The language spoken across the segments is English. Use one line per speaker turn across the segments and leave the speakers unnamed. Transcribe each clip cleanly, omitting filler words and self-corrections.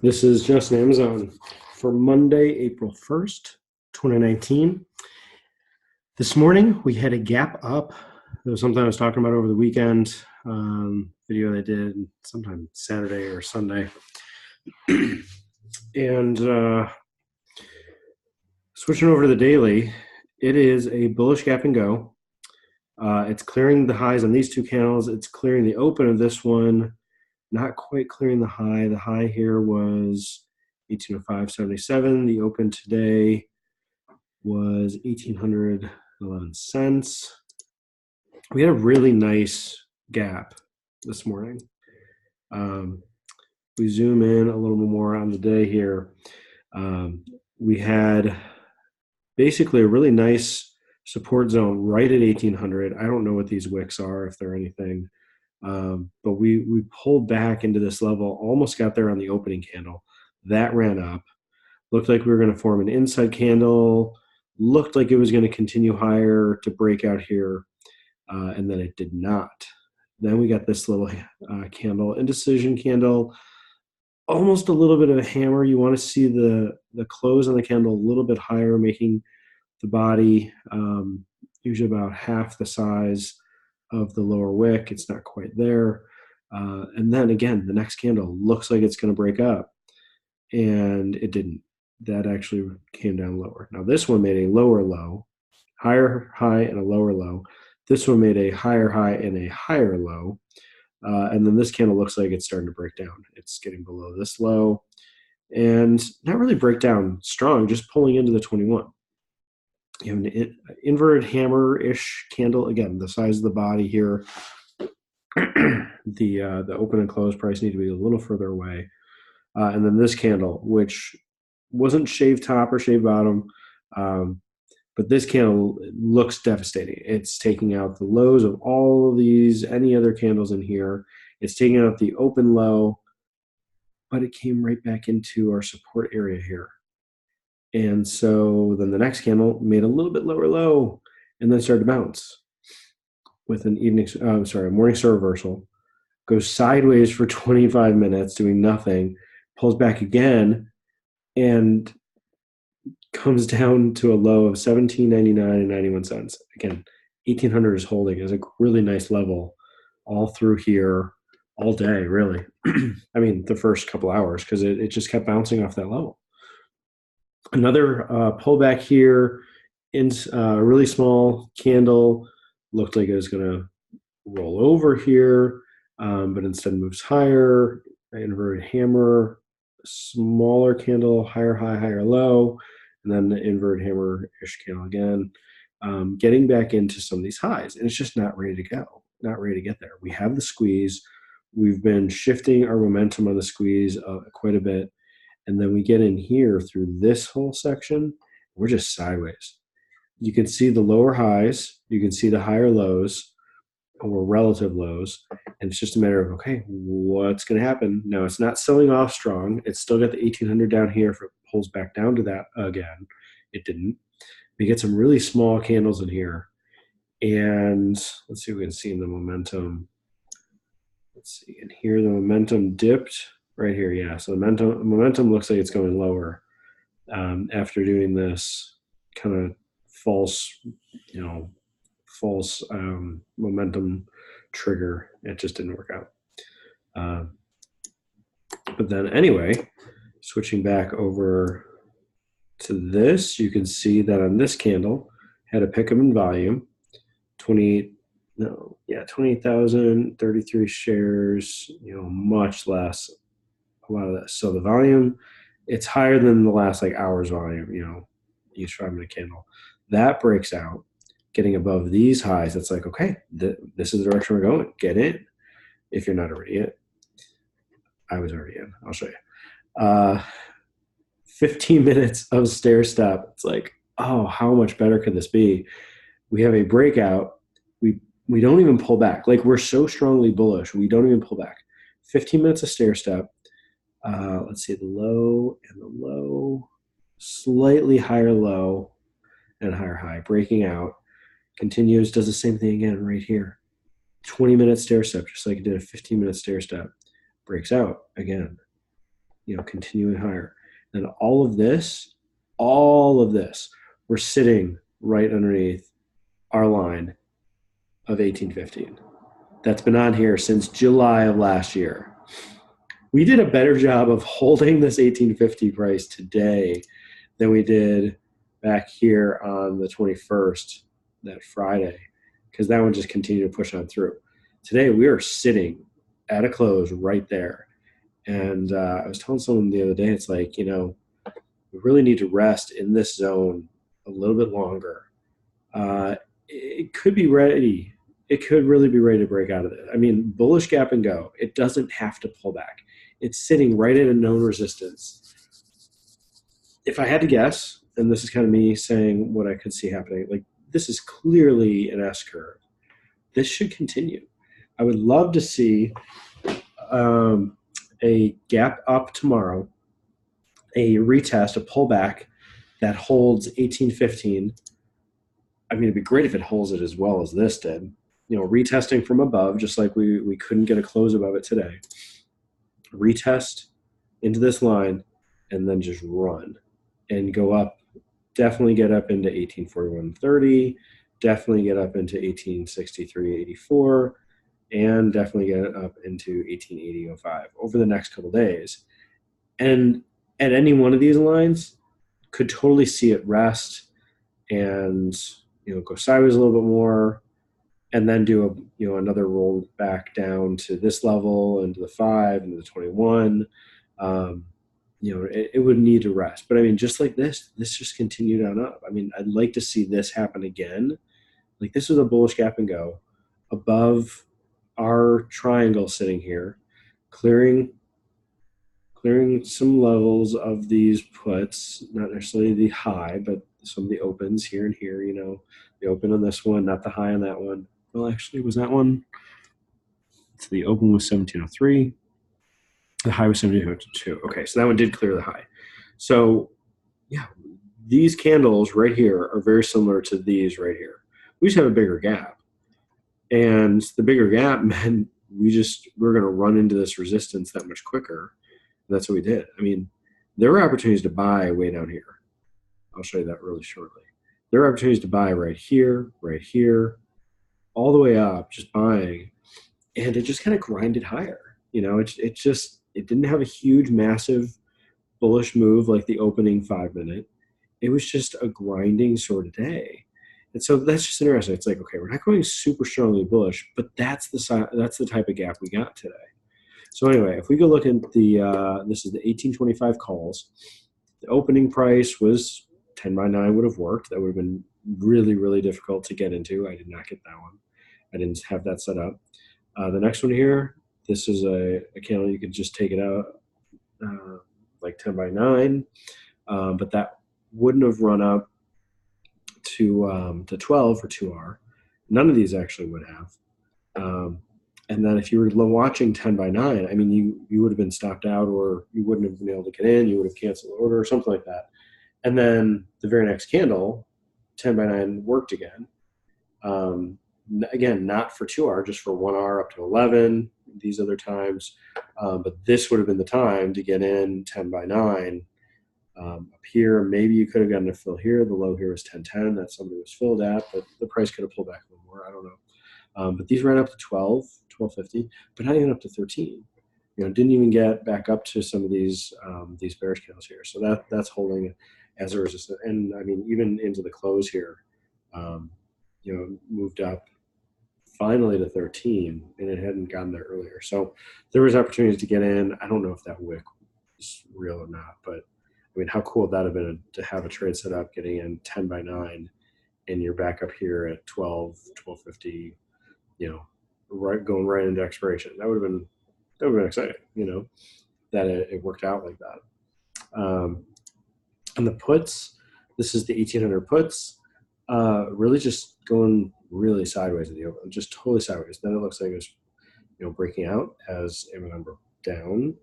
This is Justin AMZN for Monday, April 1st, 2019. This morning, we had a gap up. There was something I was talking about over the weekend, video I did sometime Saturday or Sunday. And switching over to the daily, it is a bullish gap and go. It's clearing the highs on these two candles. It's clearing the open of this one. Not quite clearing the high. The high here was 1805.77. The open today was 1811 cents. We had a really nice gap this morning. We zoom in a little bit more on the day here. We had basically a really nice support zone right at 1800. I don't know what these wicks are, if they're anything. But we pulled back into this level, almost got there on the opening candle. That ran up. Looked like we were going to form an inside candle. Looked like it was going to continue higher to break out here, and then it did not. Then we got this little candle, indecision candle, almost a little bit of a hammer. You want to see the close on the candle a little bit higher, making the body usually about half the size of the lower wick. It's not quite there. And then again, the next candle looks like it's going to break up, and it didn't. That actually came down lower. Now this one made a lower low, higher high and a lower low. This one made a higher high and a higher low. And then this candle looks like it's starting to break down. It's getting below this low and not really break down strong, just pulling into the 21. You have an inverted hammer-ish candle. Again, the size of the body here, the open and close price need to be a little further away. And then this candle, which wasn't shaved top or shaved bottom, but this candle looks devastating. It's taking out the lows of all of these, any other candles in here. It's taking out the open low, but it came right back into our support area here. And so then the next candle made a little bit lower low and then started to bounce with an morning star reversal. Goes sideways for 25 minutes, doing nothing, pulls back again, and comes down to a low of $17.99.91. Again, 1800 is holding as a really nice level all through here, all day, really. I mean, the first couple hours, because it just kept bouncing off that level. Another pullback here in a really small candle. Looked like it was going to roll over here, but instead moves higher. Inverted hammer, smaller candle, higher high, higher low, and then the inverted hammer-ish candle again, getting back into some of these highs. And it's just not ready to go, not ready to get there. We have the squeeze. We've been shifting our momentum on the squeeze quite a bit. And then we get in here through this whole section, we're just sideways. You can see the lower highs, you can see the higher lows, or relative lows, and it's just a matter of, okay, what's going to happen? No, it's not selling off strong. It's still got the 1800 down here. If it pulls back down to that again, it didn't. We get some really small candles in here, and let's see if we can see in the momentum. Let's see, and here the momentum dipped right here. Yeah, so the momentum looks like it's going lower after doing this kind of false momentum trigger. It just didn't work out. But then anyway, switching back over to this, you can see that on this candle had a pickup in volume, 28,033 shares, much less, a lot of that. So the volume, it's higher than the last hour's volume, each 5 minute candle. That breaks out, getting above these highs. It's like, okay, this is the direction we're going. Get in if you're not already in. I was already in. I'll show you. 15 minutes of stair step. It's like, oh, how much better could this be? We have a breakout. We don't even pull back. We're so strongly bullish, we don't even pull back. 15 minutes of stair step. Let's see, the low and the low, slightly higher low and higher high, breaking out, continues, does the same thing again right here. 20-minute stair step, just like it did a 15-minute stair step, breaks out again. continuing higher. And all of this, we're sitting right underneath our line of 1815. That's been on here since July of last year. We did a better job of holding this 1850 price today than we did back here on the 21st, that Friday, because that one just continued to push on through. Today, we are sitting at a close right there. And I was telling someone the other day, it's like, we really need to rest in this zone a little bit longer. It could be ready. It could really be ready to break out of it. I mean, bullish gap and go. It doesn't have to pull back. It's sitting right at a known resistance. If I had to guess, and this is kind of me saying what I could see happening, like this is clearly an S curve. This should continue. I would love to see a gap up tomorrow, a retest, a pullback that holds 1815. I mean, it'd be great if it holds it as well as this did. Retesting from above, just like we couldn't get a close above it today. Retest into this line and then just run and go up. Definitely get up into 1841.30. Definitely get up into 1863.84. And definitely get up into 1880.05 over the next couple days. And at any one of these lines, could totally see it rest and go sideways a little bit more, and then do another roll back down to this level into the 5 into the 21. It would need to rest. But I mean, just like this just continued on up. I mean, I'd like to see this happen again. Like this was a bullish gap and go above our triangle sitting here, clearing some levels of these puts, not necessarily the high, but some of the opens here and here, the open on this one, not the high on that one. Well, actually, was that one? So the open was 1703. The high was 1702. Okay, so that one did clear the high. So, yeah, these candles right here are very similar to these right here. We just have a bigger gap. And the bigger gap meant we're going to run into this resistance that much quicker. And that's what we did. I mean, there were opportunities to buy way down here. I'll show you that really shortly. There are opportunities to buy right here, all the way up, just buying. And it just kind of grinded higher. It didn't have a huge, massive bullish move like the opening 5 minute. It was just a grinding sort of day. And so that's just interesting. It's like, okay, we're not going super strongly bullish, but that's the type of gap we got today. So anyway, if we go look at this is the 1825 calls. The opening price was 10 by 9 would have worked. That would have been really, really difficult to get into. I did not get that one. I didn't have that set up. The next one here, this is a candle. You could just take it out like 10 by 9, but that wouldn't have run up to 12 for 2R. None of these actually would have. And then if you were watching 10 by 9, I mean, you would have been stopped out, or you wouldn't have been able to get in. You would have canceled the order or something like that. And then the very next candle, 10 by 9 worked again. Again, not for 2R, just for 1R up to 11, these other times. But this would have been the time to get in 10 by 9. Up here, maybe you could have gotten a fill here. The low here was 10.10. That somebody was filled at, but the price could have pulled back a little more. I don't know. But these ran up to 12.50, but not even up to 13. Didn't even get back up to some of these bearish candles here. So that's holding as a resistance. And I mean, even into the close here, moved up finally to 13, and it hadn't gotten there earlier. So there was opportunities to get in. I don't know if that wick is real or not, but I mean, how cool would that have been to have a trade set up, getting in 10 by 9, and you're back up here at 12.50, going right into expiration. That would have been exciting, that it worked out like that. And the puts, this is the 1800 puts, really just going really sideways in the open, just totally sideways. Then it looks like it was, breaking out as a number down,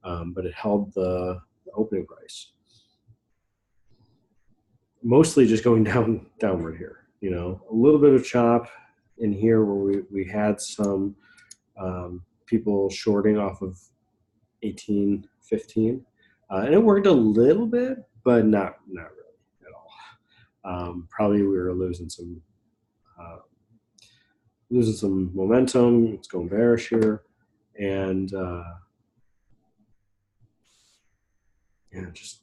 but it held the opening price. Mostly just going downward here, a little bit of chop in here where we had some people shorting off of 1815, And it worked a little bit, but not really at all. Probably we were uh, losing some momentum. It's going bearish here, and just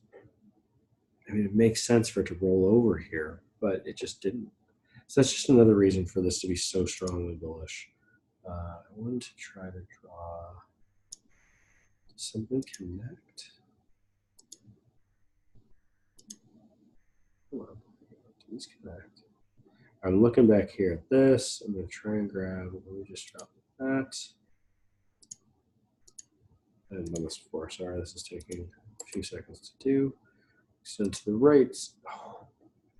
I mean, it makes sense for it to roll over here, but it just didn't. So that's just another reason for this to be so strongly bullish. I wanted to try to draw something connect. Come on, disconnect. I'm looking back here at this. I'm going to try and grab. Let me just drop that. I didn't done this before. Sorry, this is taking a few seconds to do. Extend to the right. Oh,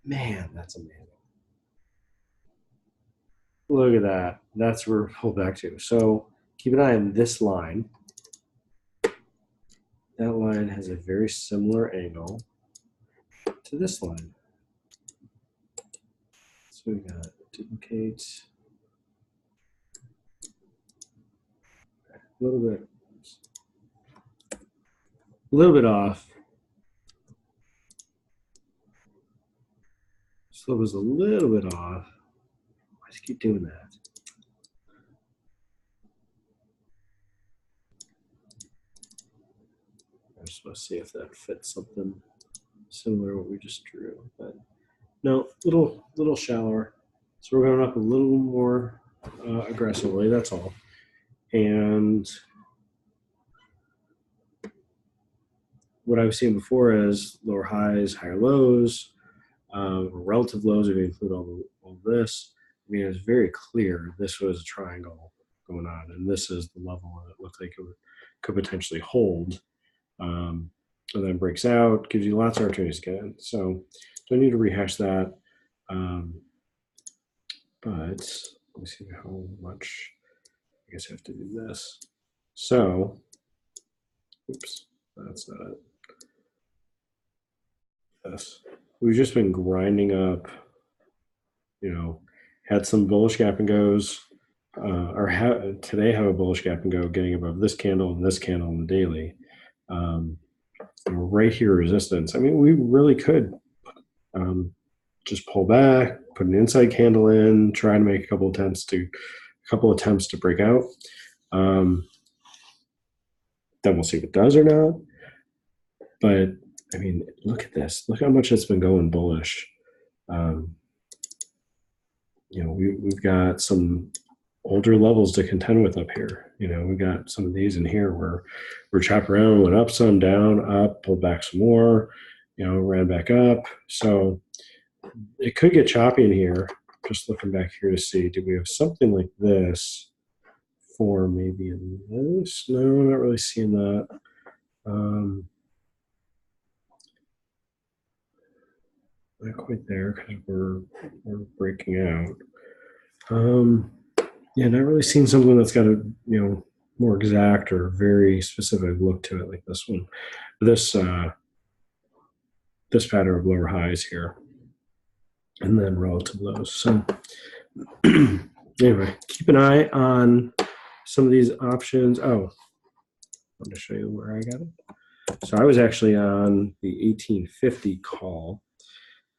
man, that's amazing. Look at that. That's where we're pulled back to. So keep an eye on this line. That line has a very similar angle to this line. So we got duplicate. A little bit off. Slope was a little bit off. I just keep doing that. I'm supposed to see if that fits something similar to what we just drew, but no, little shallower. So we're going up a little more aggressively. That's all. And what I was seeing before is lower highs, higher lows, relative lows if you include all this. I mean, it's very clear this was a triangle going on, and this is the level that it looked like it could potentially hold. And then breaks out, gives you lots of opportunities to get in. So don't need to rehash that. But let me see how much. I guess I have to do this. So, oops, that's not it. This. We've just been grinding up, had some bullish gap and goes, today have a bullish gap and go getting above this candle and this candle on the daily. Right here, resistance. I mean, we really could just pull back, put an inside candle in, try to make a couple attempts to break out. Then we'll see if it does or not. But I mean, look at this. Look how much it's been going bullish. We've got some older levels to contend with up here. We've got some of these in here where we're chopping around, went up some, down, up, pulled back some more, ran back up. So it could get choppy in here. Just looking back here to see, do we have something like this for maybe in this? No, I'm not really seeing that. Not quite there because we're breaking out. Yeah, not really seeing something that's got a more exact or very specific look to it like this one. This pattern of lower highs here, and then relative lows. So anyway, keep an eye on some of these options. Oh, I want to show you where I got it. So I was actually on the 1850 call.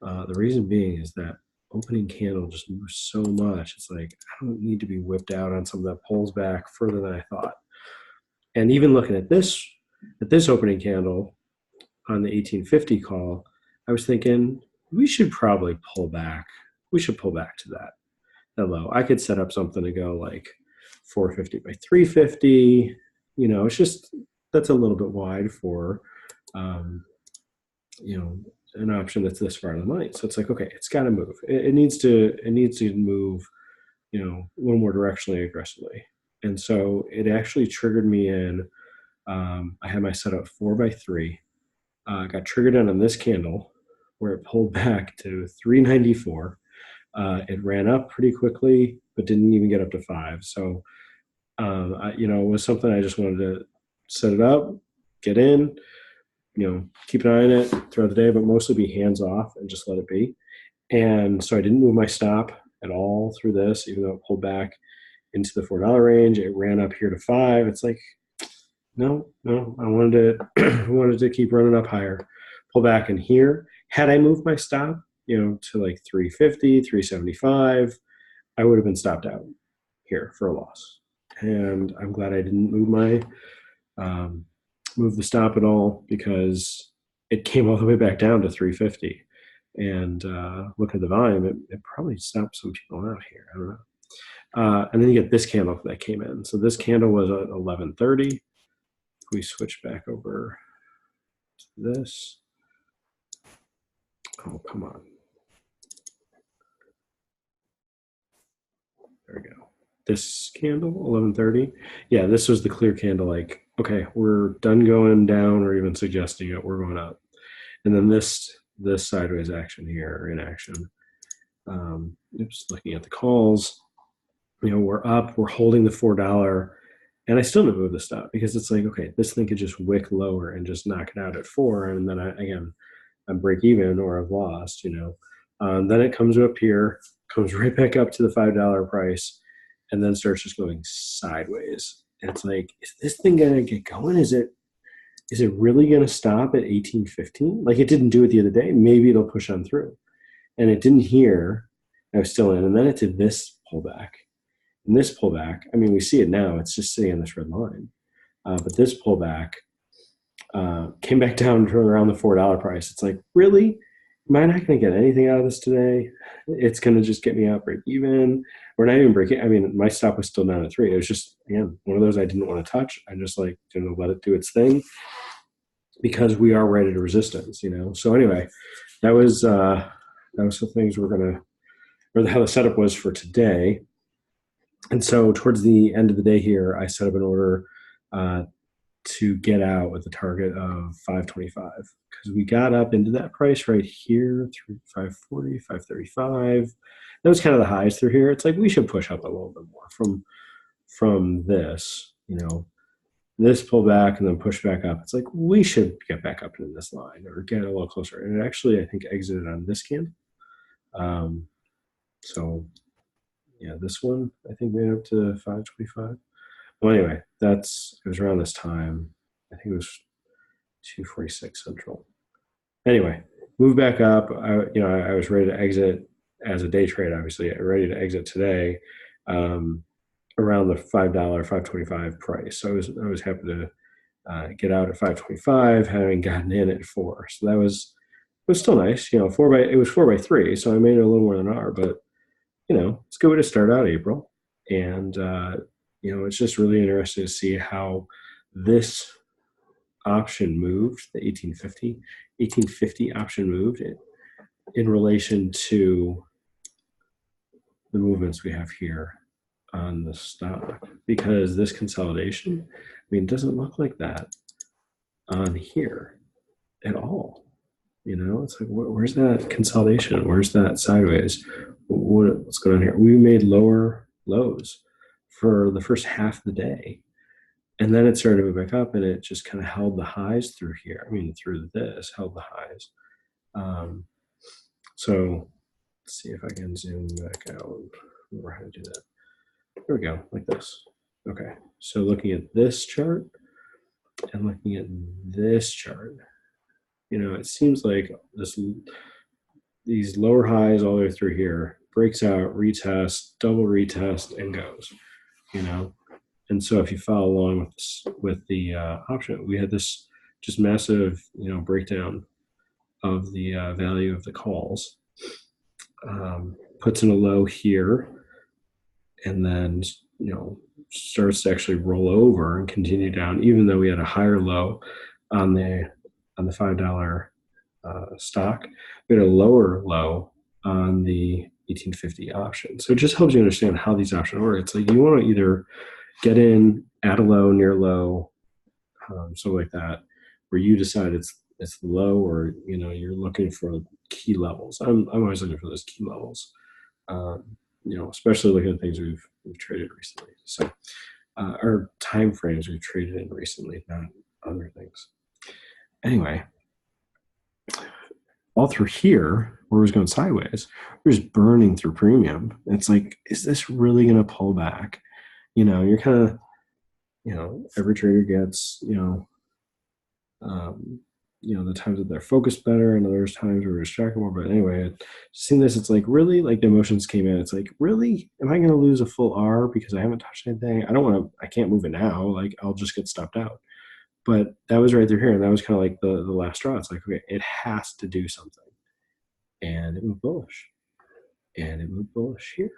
The reason being is that opening candle just moves so much. It's like, I don't need to be whipped out on something that pulls back further than I thought. And even looking at this opening candle on the 1850 call, I was thinking we should probably pull back. We should pull back to that low. I could set up something to go like 450 by 350. It's just, that's a little bit wide for, an option that's this far in the money. So it's like, okay, it's got to move. It needs to move, a little more directionally aggressively. And so it actually triggered me in. I had my setup 4 by 3. Got triggered in on this candle where it pulled back to 394. It ran up pretty quickly, but didn't even get up to 5. So, it was something I just wanted to set it up, get in, keep an eye on it throughout the day, but mostly be hands off and just let it be. And so I didn't move my stop at all through this, even though it pulled back into the $4 range. It ran up here to 5. It's like, No, no, I wanted to I wanted to keep running up higher, pull back in here. Had I moved my stop, to like 350, 375, I would have been stopped out here for a loss. And I'm glad I didn't um, move the stop at all, because it came all the way back down to 350. And look at the volume, it probably stopped some people out here. I don't know. And then you get this candle that came in. So this candle was at 11:30. We switch back over to this. Oh, come on. There we go. This candle, 11:30. Yeah, this was the clear candle. Like, okay, we're done going down or even suggesting it. We're going up. And then this sideways action here, in action. Oops, looking at the calls. We're up. We're holding the $4. And I still didn't move the stop, because it's like, okay, this thing could just wick lower and just knock it out at 4. And then I'm break even or I've lost, Then it comes up here, comes right back up to the $5 price, and then starts just going sideways. And it's like, is this thing going to get going? Is it really going to stop at 18.15? Like, it didn't do it the other day. Maybe it'll push on through. And it didn't here. I was still in. And then it did this pullback. And this pullback, I mean, we see it now. It's just sitting on this red line. But this pullback came back down to around the $4 price. It's like, really? Am I not going to get anything out of this today? It's going to just get me out break even. We're not even breaking. I mean, my stop was still down at 3. It was just, again, one of those I didn't want to touch. I just like to let it do its thing, because we are right at a resistance, So anyway, that was the things we're going to, or how the setup was for today. And so towards the end of the day here, I set up an order to get out with a target of 525, because we got up into that price right here through 540, 535. That was kind of the highs through here. It's like, we should push up a little bit more from this, this pullback and then push back up. It's like, we should get back up into this line or get a little closer. And it actually, I think, exited on this candle. So yeah, this one I think made up to 525. Well, anyway, it was around this time. I think it was 246 Central. Anyway, move back up. I was ready to exit as a day trade, obviously, ready to exit today around the $5, 525 price. So I was happy to get out at 525, having gotten in at 4. So it was still nice. It was 4x3, so I made it a little more than an hour, but it's a good way to start out April. And it's just really interesting to see how this option moved, the 1850 option moved in relation to the movements we have here on the stock, because this consolidation, I mean, it doesn't look like that on here at all. It's like, where's that consolidation? Where's that sideways? What's going on here? We made lower lows for the first half of the day, and then it started to move back up, and it just kind of held the highs through here. I mean, through this, held the highs. So let's see if I can zoom back out. Remember how to do that. There we go, like this. Okay, so looking at this chart and looking at this chart, it seems like these lower highs all the way through here, breaks out, retests, double retest, and goes, And so if you follow along with the option, we had this just massive, breakdown of the value of the calls. Puts in a low here, and then, starts to actually roll over and continue down, even though we had a higher low on the $5 stock. We had a lower low on the 1850 option. So it just helps you understand how these options work. It's like, you want to either get in at a low, near low, something like that, where you decide it's low, or you're looking for key levels. I'm always looking for those key levels. Especially looking at things we've traded recently. So, or time frames we've traded in recently, not other things. Anyway, all through here, where it was going sideways, we're just burning through premium. It's like, is this really going to pull back? You're kind of, every trader gets, the times that they're focused better and there's times where we're distracted more. But anyway, seeing this, it's like really like the emotions came in. It's like, really, am I going to lose a full R because I haven't touched anything? I can't move it now. Like I'll just get stopped out. But that was right through here. And that was kind of like the last straw. It's like, okay, it has to do something. And it moved bullish. And it moved bullish here.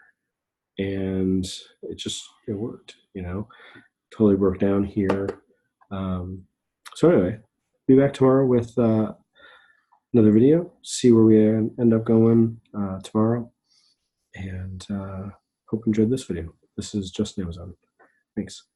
And it worked, totally broke down here. So anyway, be back tomorrow with another video, see where we end up going tomorrow. And hope you enjoyed this video. This is just AMZN. Thanks.